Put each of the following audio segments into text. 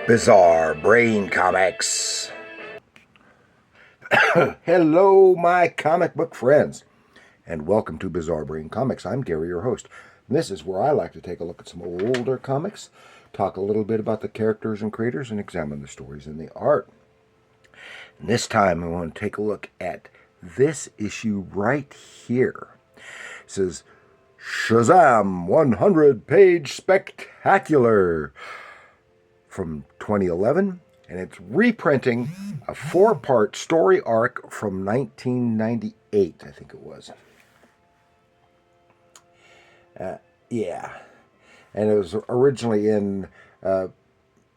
Bizarre Brain Comics. Hello, my comic book friends, and welcome to Bizarre Brain Comics. I'm Gary, your host. And this is where I like to take a look at some older comics, talk a little bit about the characters and creators, and examine the stories and the art. And this time I want to take a look at this issue right here. It says, Shazam 100-page spectacular from 2011, and it's reprinting a 4-part story arc from 1998, I think it was. Yeah. And it was originally in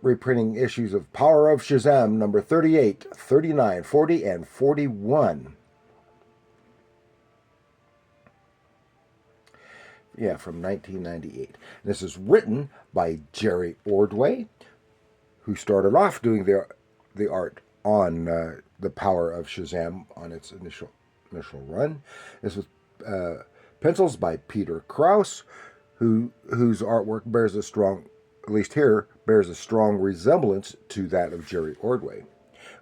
reprinting issues of Power of Shazam number 38, 39, 40, and 41. Yeah, from 1998. This is written by Jerry Ordway, who started off doing the art on the Power of Shazam on its initial run. This was pencils by Peter Krause, whose artwork bears a strong, at least here, bears a strong resemblance to that of Jerry Ordway,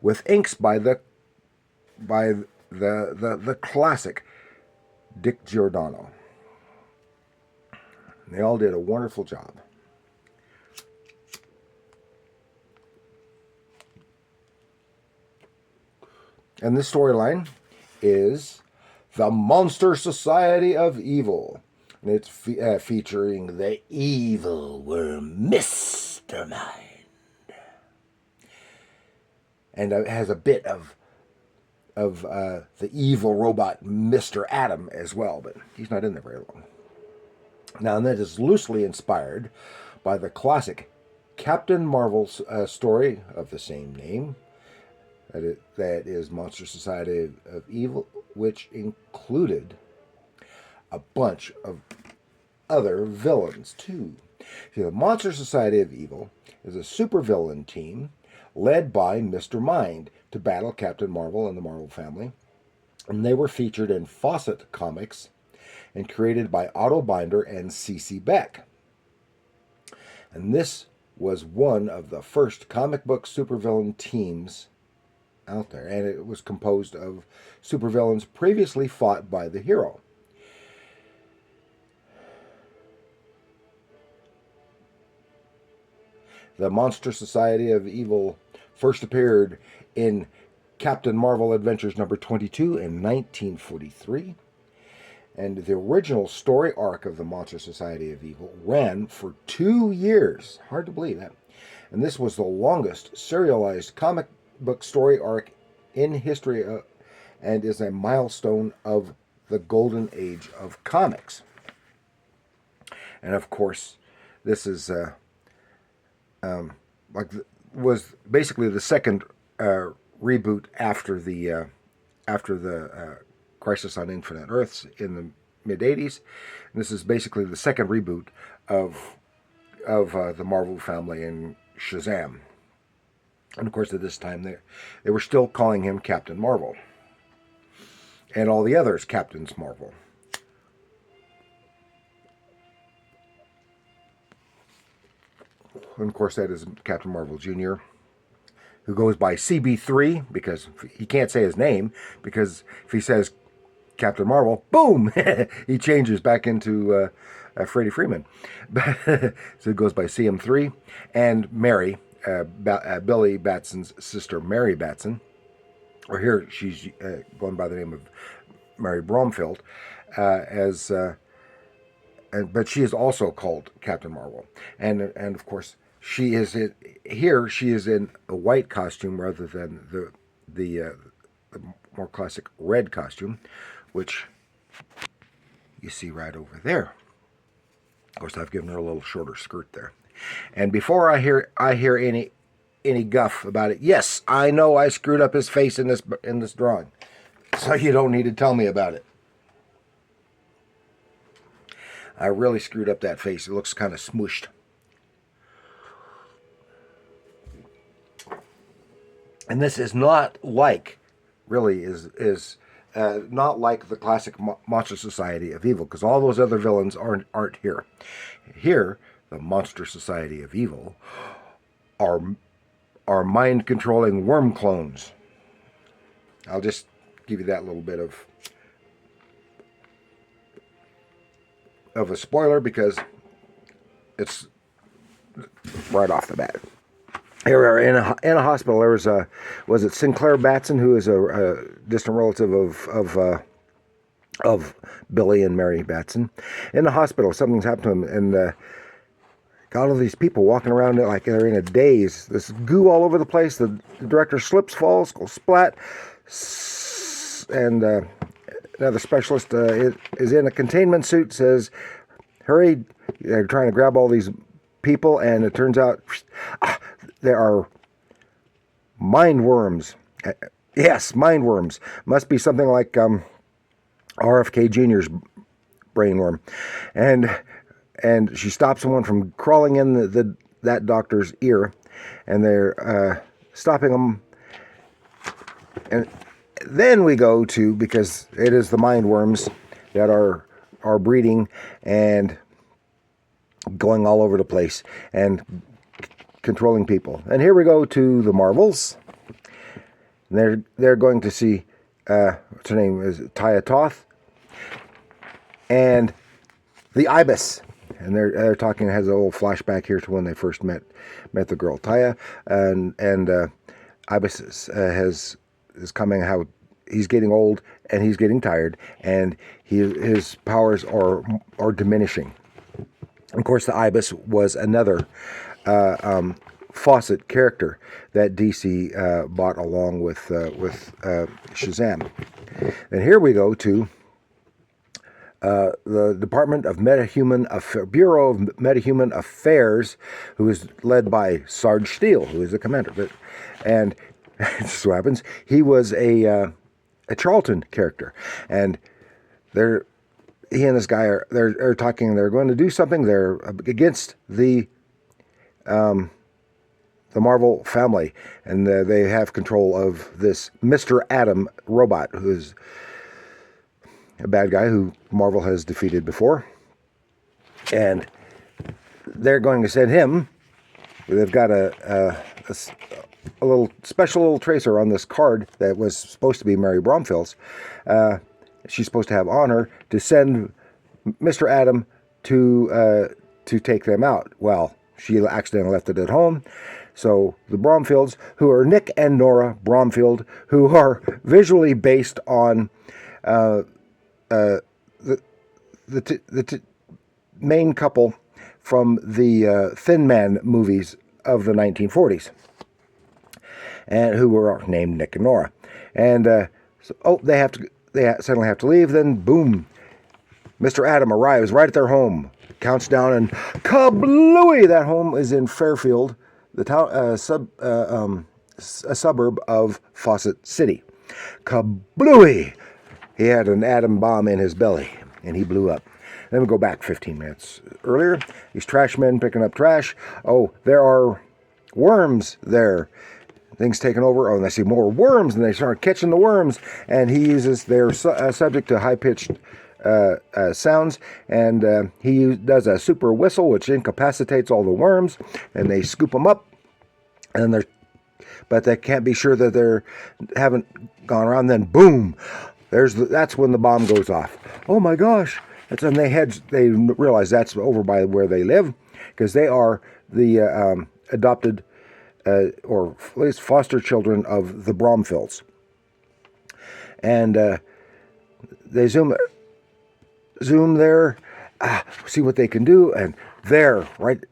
with inks by the classic Dick Giordano. They all did a wonderful job. And this storyline is The Monster Society of Evil. And it's featuring the evil worm, Mr. Mind. And it has a bit of the evil robot, Mr. Atom, as well. But he's not in there very long. Now, that is loosely inspired by the classic Captain Marvel's story of the same name. That is Monster Society of Evil, which included a bunch of other villains, too. See, the Monster Society of Evil is a supervillain team led by Mr. Mind to battle Captain Marvel and the Marvel family. And they were featured in Fawcett Comics and created by Otto Binder and C.C. Beck. And this was one of the first comic book supervillain teams out there, and it was composed of supervillains previously fought by the hero. The Monster Society of Evil first appeared in Captain Marvel Adventures number 22 in 1943, and the original story arc of the Monster Society of Evil ran for 2 years. Hard to believe that. And this was the longest serialized comic book story arc in history and is a milestone of the golden age of comics. And of course, this is was basically the second reboot after the Crisis on Infinite Earths in the mid-'80s. And this is basically the second reboot of the Marvel family and Shazam. And of course, at this time, they were still calling him Captain Marvel. And all the others, Captains Marvel. And of course, that is Captain Marvel Jr., who goes by CB3, because he can't say his name, because if he says Captain Marvel, boom, he changes back into Freddie Freeman. So it goes by CM3. And Mary, Billy Batson's sister, Mary Batson, or here she's going by the name of Mary Bromfield, but she is also called Captain Marvel, and of course she is in a white costume rather than the more classic red costume, which you see right over there. Of course, I've given her a little shorter skirt there. And before I hear any guff about it, yes, I know I screwed up his face in this drawing, so you don't need to tell me about it. I really screwed up that face. It looks kind of smooshed. And this is not like, really, is not like the classic Monster Society of Evil, because all those other villains aren't here. Here, the Monster Society of Evil are are mind-controlling worm clones. I'll just give you that little bit of a spoiler because it's right off the bat. Here we are in a hospital. There was it Sinclair Batson, who is a distant relative of Billy and Mary Batson. In the hospital, something's happened to him, and got all these people walking around like they're in a daze. There's goo all over the place. The director slips, falls, goes splat, and another specialist is in a containment suit, says, hurry, they're trying to grab all these people, and it turns out there are mind worms. Yes, mind worms. Must be something like RFK Jr.'s brain worm. And she stops someone from crawling in that doctor's ear, and they're stopping them. And then we go to, because it is the mind worms that are breeding and going all over the place and controlling people. And here we go to the Marvels. And they're going to see what's her name is Taya Toth and the Ibis. And they're talking, has a little flashback here to when they first met the girl Taya, and Ibis is coming, how he's getting old and he's getting tired, and his powers are diminishing. Of course, the Ibis was another Fawcett character that DC bought along with Shazam. And here we go to the Department of Bureau of Metahuman Affairs, who is led by Sarge Steele, who is the commander. And it just so happens he was a Charlton character, and he and this guy they're talking. They're going to do something. They're against the Marvel family, and they have control of this Mr. Atom robot, who's a bad guy who Marvel has defeated before. And they're going to send him. They've got a little special little tracer on this card that was supposed to be Mary Bromfield's. She's supposed to have on her to send Mr. Atom to take them out. Well, she accidentally left it at home. So the Bromfields, who are Nick and Nora Bromfield, who are visually based on the main couple from the Thin Man movies of the 1940s, and who were named Nick and Nora. And they suddenly have to leave. Then boom, Mr. Atom arrives right at their home, counts down, and kablooey! That home is in Fairfield, the town, a suburb of Fawcett City. Kablooey! He had an atom bomb in his belly, and he blew up. Then we go back 15 minutes earlier. These trash men picking up trash. Oh, there are worms there. Things taken over. Oh, and they see more worms, and they start catching the worms. And he uses their subject to high-pitched sounds, and he does a super whistle, which incapacitates all the worms, and they scoop them up, and but they can't be sure that they haven't gone around. Then boom, that's when the bomb goes off. Oh my gosh! And they realize that's over by where they live, because they are the adopted or at least foster children of the Bromfields. And they zoom there, see what they can do, and they're right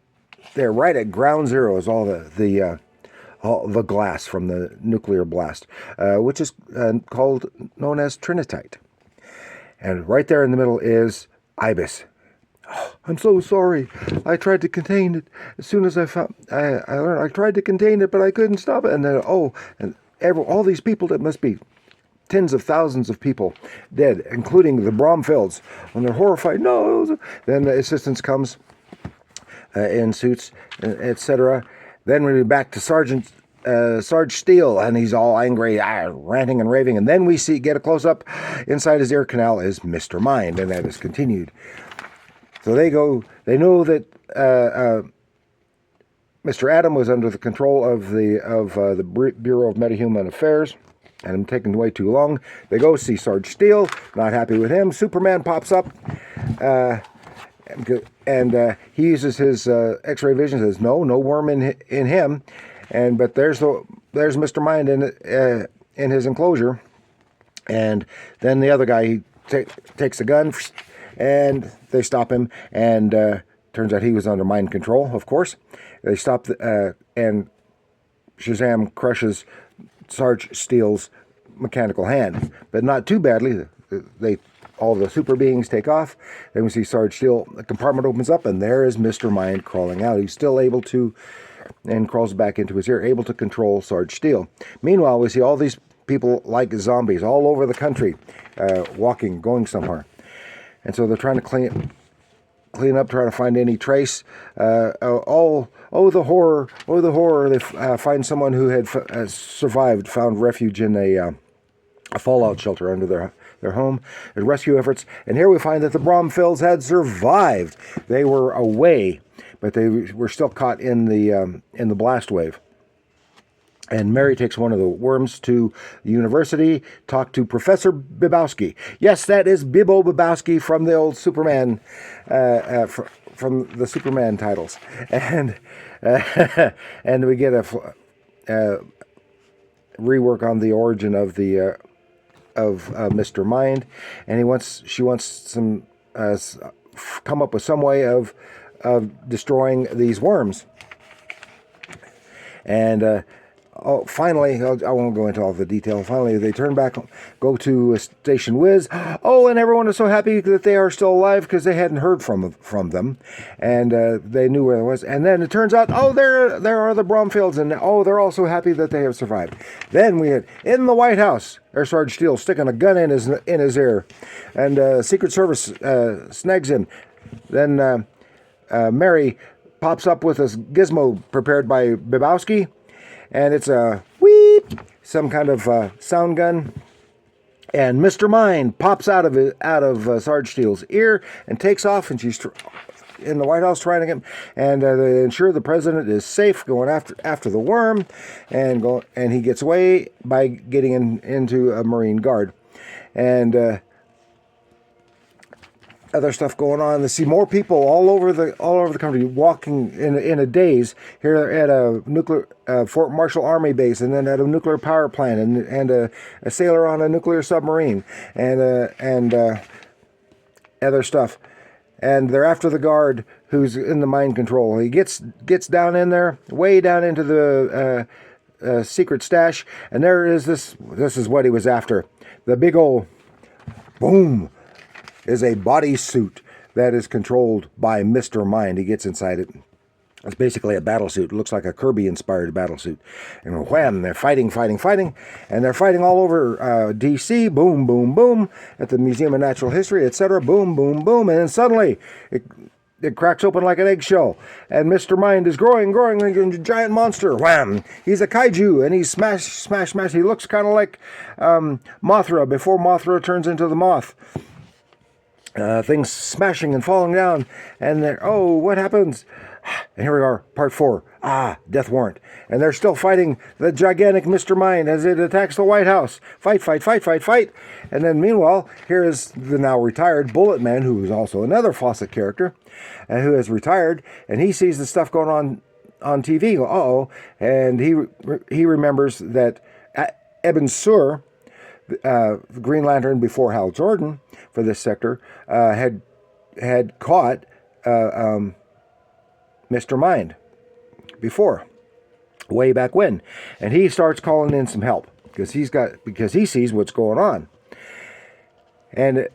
at ground zero is all the glass from the nuclear blast, which is known as trinitite. And right there in the middle is Ibis. Oh, I'm so sorry. I tried to contain it. As soon as I learned, I tried to contain it, but I couldn't stop it. And then, all these people, that must be tens of thousands of people dead, including the Bromfields. When they're horrified, no. Then the assistance comes in suits, etc. Then we're back to Sarge Steele, and he's all angry, ranting and raving. And then we get a close-up. Inside his ear canal is Mr. Mind, and that is continued. So they know that Mr. Adam was under the control of the Bureau of Metahuman Affairs, and him taking way too long. They go see Sarge Steele, not happy with him. Superman pops up, and he uses his X-ray vision. Says no worm in him, but there's Mr. Mind in his enclosure, and then the other guy takes a gun, and they stop him, and turns out he was under mind control. Of course, they stop and Shazam crushes Sarge Steele's mechanical hand, but not too badly. All the super beings take off. Then we see Sarge Steele. The compartment opens up, and there is Mr. Mind crawling out. He's still able to, and crawls back into his ear, able to control Sarge Steele. Meanwhile, we see all these people like zombies all over the country, walking, going somewhere, and so they're trying to clean up, trying to find any trace. The horror! They find someone who had survived, found refuge in a fallout shelter under their home. There's rescue efforts, and here we find that the Bromfields had survived. They were away, but they were still caught in the blast wave. And Mary takes one of the worms to the university, talk to Professor Bibowski. Yes, that is Bibbo Bibowski from the old Superman, from the Superman titles. And and we get a rework on the origin of Mr. Mind, and she wants some come up with some way of destroying these worms. And finally, I won't go into all the detail. Finally, they turn back, go to Station Wiz. Oh, and everyone is so happy that they are still alive because they hadn't heard from them, and they knew where it was. And then it turns out, there are the Bromfields, and they're all so happy that they have survived. Then we had in the White House, there's Sarge Steele sticking a gun in his ear, and Secret Service snags him. Then Mary pops up with this gizmo prepared by Bibowski. And it's a weep, some kind of sound gun. And Mr. Mind pops out of Sarge Steele's ear and takes off. And she's in the White House trying to get him. And they ensure the president is safe, going after the worm, and he gets away by getting into a Marine Guard. And other stuff going on. They see more people all over the country walking in a daze. Here at a nuclear Fort Marshall Army base, and then at a nuclear power plant, and a sailor on a nuclear submarine, and other stuff. And they're after the guard who's in the mind control. He gets down in there, way down into the secret stash, and there is this. This is what he was after. The big old boom is a bodysuit that is controlled by Mr. Mind. He gets inside it. It's basically a battlesuit. It looks like a Kirby-inspired battlesuit. And wham, they're fighting. And they're fighting all over D.C. Boom, boom, boom. At the Museum of Natural History, etc. Boom, boom, boom. And then suddenly, it cracks open like an eggshell. And Mr. Mind is growing like a giant monster. Wham! He's a kaiju, and he's smash. He looks kind of like Mothra before Mothra turns into the moth. Things smashing and falling down, and what happens? And here we are, part 4. Death warrant. And they're still fighting the gigantic Mr. Mind as it attacks the White House. Fight. And then meanwhile, here is the now retired Bullet Man, who is also another Fawcett character, and who has retired, and he sees the stuff going on TV. And he remembers that Eben Sur, the Green Lantern before Hal Jordan for this sector, had caught Mr. Mind before, way back when, and he starts calling in some help because he sees what's going on, and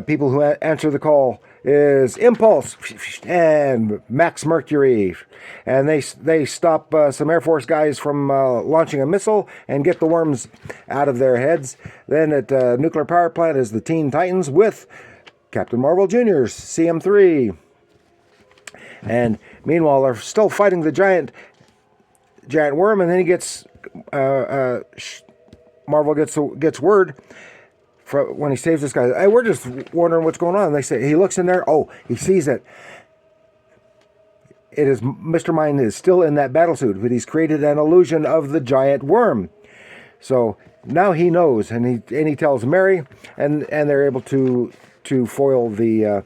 people who answer the call is Impulse and Max Mercury, and they stop some Air Force guys from launching a missile and get the worms out of their heads. Then at nuclear power plant is the Teen Titans with Captain Marvel Jr.'s CM3. And meanwhile, they're still fighting the giant worm, and then he gets Marvel gets word when he saves this guy. Hey, we're just wondering what's going on. And they say he looks in there. Oh, he sees it. it is Mr. Mind is still in that battle suit, but he's created an illusion of the giant worm. So now he knows, and he tells Mary, and they're able to foil the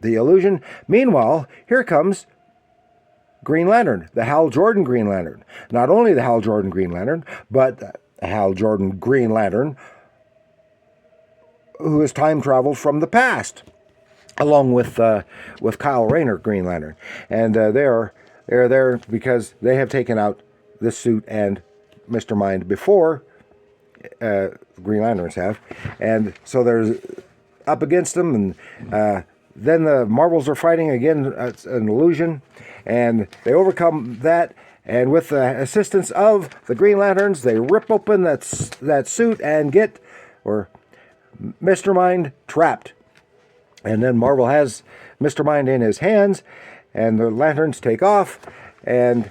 illusion. Meanwhile, here comes Green Lantern, the Hal Jordan Green Lantern. Not only the Hal Jordan Green Lantern, but Hal Jordan Green Lantern, who has time traveled from the past, along with Kyle Rayner Green Lantern, and they're there because they have taken out this suit and Mr. Mind before Green Lanterns have, and so there's up against them, and then the Marvels are fighting again. It's an illusion, and they overcome that. And with the assistance of the Green Lanterns, they rip open that suit and get Mr. Mind trapped. And then Marvel has Mr. Mind in his hands, and the Lanterns take off. And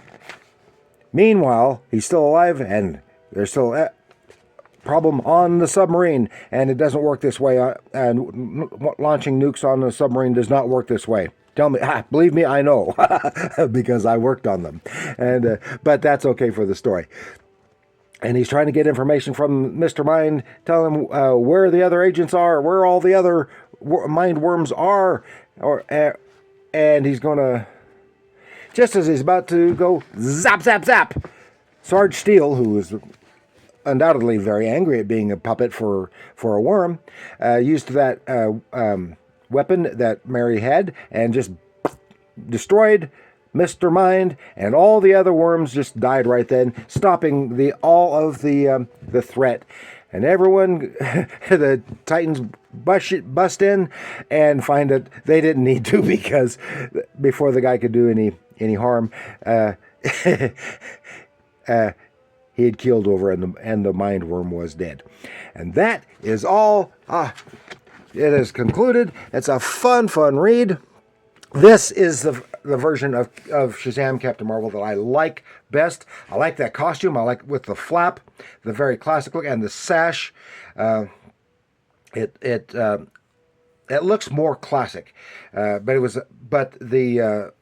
meanwhile, he's still alive, and there's still a problem on the submarine, and it doesn't work this way. And launching nukes on the submarine does not work this way. Tell me, believe me, I know, because I worked on them. And but that's okay for the story. And he's trying to get information from Mr. Mind, telling him where the other agents are, where all the other mind worms are, and he's going to, just as he's about to go zap, zap, zap, Sarge Steele, who is undoubtedly very angry at being a puppet for a worm, used that weapon that Mary had and just destroyed Mr. Mind, and all the other worms just died right then, stopping all of the threat. And everyone, the Titans bust in and find that they didn't need to, because before the guy could do any harm, he had keeled over, and the mind worm was dead. And that is all. It is concluded. It's a fun read. This is the version of Shazam Captain Marvel that I like best. I like that costume. I like with the flap, the very classic look, and the sash. It looks more classic, but the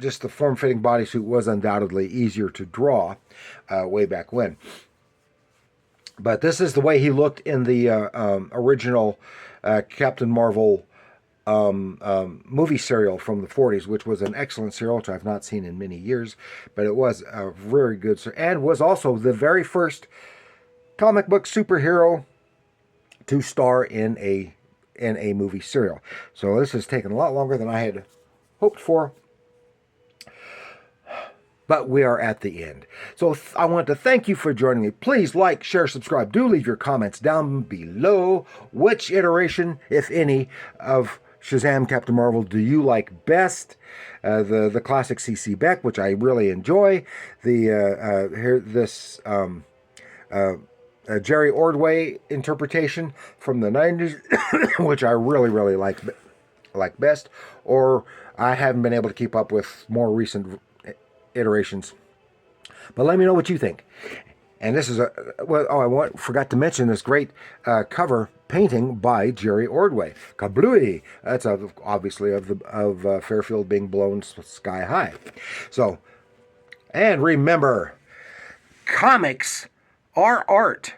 just the form-fitting bodysuit was undoubtedly easier to draw way back when. But this is the way he looked in the original Captain Marvel movie serial from the 40s, which was an excellent serial, which I've not seen in many years, but it was a very good serial, and was also the very first comic book superhero to star in a movie serial. So this has taken a lot longer than I had hoped for, but we are at the end. So I want to thank you for joining me. Please like, share, subscribe. Do leave your comments down below. Which iteration, if any, of Shazam Captain Marvel do you like best? The classic CC Beck, which I really enjoy. This Jerry Ordway interpretation from the 90s, which I really like best. Or I haven't been able to keep up with more recent iterations. But let me know what you think. And this is forgot to mention this great cover painting by Jerry Ordway. Kablooey! That's obviously of Fairfield being blown sky high. So, and remember, comics are art.